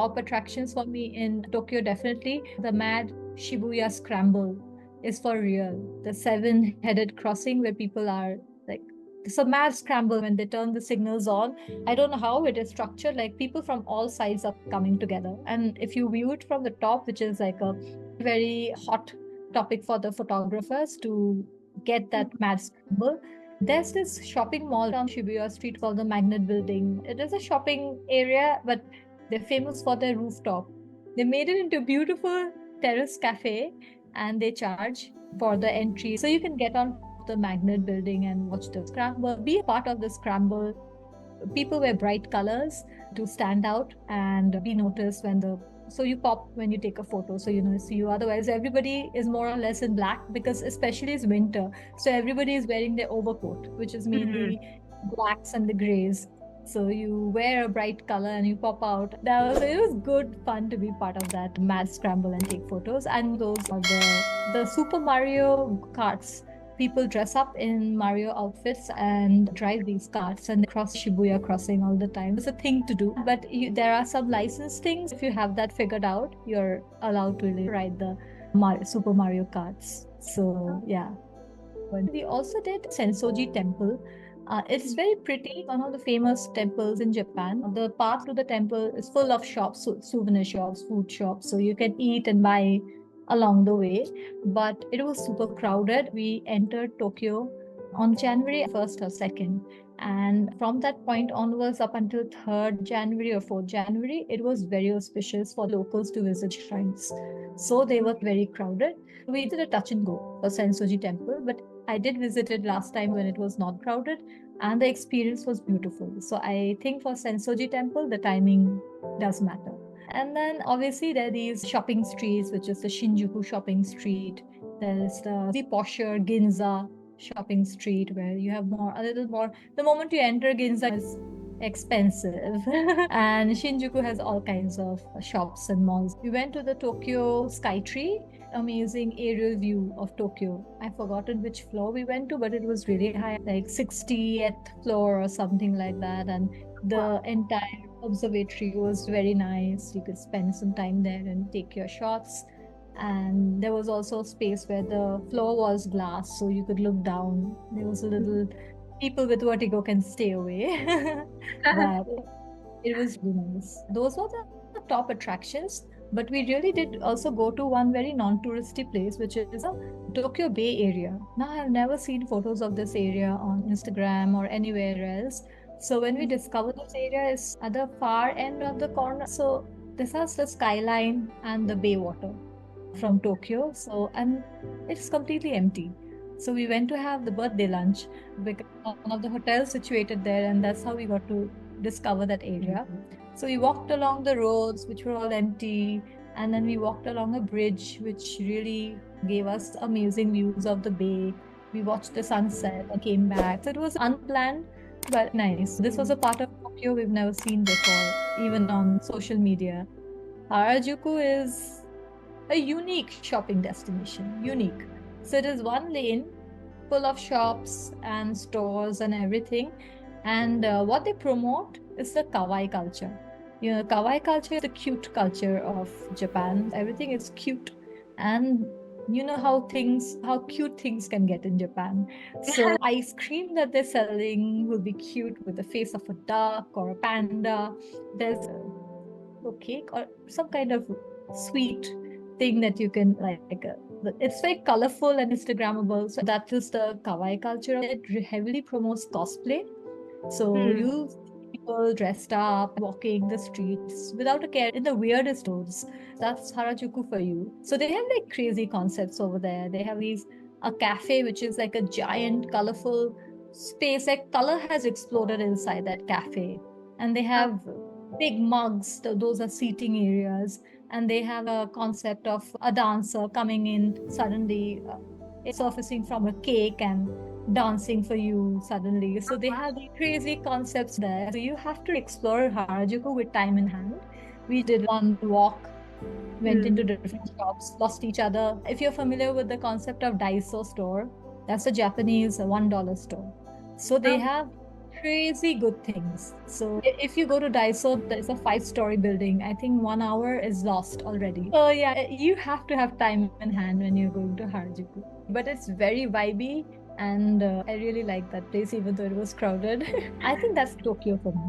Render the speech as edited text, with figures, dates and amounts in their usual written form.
top attractions for me in Tokyo, definitely the Mad Shibuya Scramble is for real. The seven-headed crossing where people are like, it's a mad scramble when they turn the signals on. I don't know how it is structured. Like people from all sides are coming together. And if you view it from the top, which is like a very hot topic for the photographers to get that mad scramble, there's this shopping mall on Shibuya Street called the Magnet Building. It is a shopping area, but they're famous for their rooftop. They made it into a beautiful terrace cafe and they charge for the entry. So you can get on the Magnet Building and watch the scramble, be a part of the scramble. People wear bright colors to stand out and be noticed when the so you pop when you take a photo, so see you. Otherwise everybody is more or less in black, because especially it's winter, so everybody is wearing their overcoat, which is mainly blacks and the grays. So you wear a bright color and you pop out. It was good fun to be part of that mad scramble and take photos. And those are the Super Mario carts. People dress up in Mario outfits and drive these carts and cross Shibuya crossing all the time. It's a thing to do, but there are some licensed things. If you have that figured out, you're allowed to really ride the Super Mario carts. So yeah. We also did Sensoji Temple. It's very pretty, one of the famous temples in Japan. The path to the temple is full of shops, souvenir shops, food shops, so you can eat and buy along the way. But it was super crowded. We entered Tokyo on January 1st or 2nd. And from that point onwards, up until 3rd January or 4th January, it was very auspicious for locals to visit shrines. So they were very crowded. We did a touch and go for Sensoji Temple, but I did visit it last time when it was not crowded, and the experience was beautiful. So I think for Sensoji Temple, the timing does matter. And then obviously there are these shopping streets, which is the Shinjuku shopping street. There's the posher Ginza shopping street, where you have a little more. The moment you enter, Ginza is expensive and Shinjuku has all kinds of shops and malls. We went to the Tokyo Skytree, amazing aerial view of Tokyo. I've forgotten which floor we went to, but it was really high, like 60th floor or something like that. And the entire observatory was very nice. You could spend some time there and take your shots. And there was also a space where the floor was glass, so you could look down. There was a little people with vertigo can stay away. But it was really nice. Those were the top attractions. But we really did also go to one very non-touristy place, which is the Tokyo Bay area. Now, I've never seen photos of this area on Instagram or anywhere else. So when we discovered this area is at the far end of the corner. So this has the skyline and the bay water from Tokyo. So, and it's completely empty. So we went to have the birthday lunch because one of the hotels situated there, and that's how we got to discover that area. So we walked along the roads, which were all empty, and then we walked along a bridge, which really gave us amazing views of the bay. We watched the sunset and came back. So it was unplanned, but nice. This was a part of Tokyo we've never seen before, even on social media. Harajuku is a unique shopping destination, unique. So it is one lane full of shops and stores and everything. And what they promote is the kawaii culture. Kawaii culture is the cute culture of Japan. Everything is cute. And you know how cute things can get in Japan. So ice cream that they're selling will be cute with the face of a duck or a panda. There's a cake or some kind of sweet thing that you can it's very colorful and Instagrammable. So that is the kawaii culture. It heavily promotes cosplay. So you see people dressed up, walking the streets without a care in the weirdest clothes. That's Harajuku for you. So they have like crazy concepts over there. They have a cafe which is like a giant colorful space. Like color has exploded inside that cafe. And they have big mugs. Those are seating areas. And they have a concept of a dancer coming in suddenly, surfacing from a cake and dancing for you suddenly. So they have the crazy concepts there. So you have to explore Harajuku with time in hand. We did one walk, went into different shops, lost each other. If you're familiar with the concept of Daiso store, that's a Japanese $1 store. So they have crazy good things. So if you go to Daiso, there's a 5-story building. I think 1 hour is lost already. So yeah, you have to have time in hand when you're going to Harajuku. But it's very vibey, and I really like that place, even though it was crowded. I think that's Tokyo for me.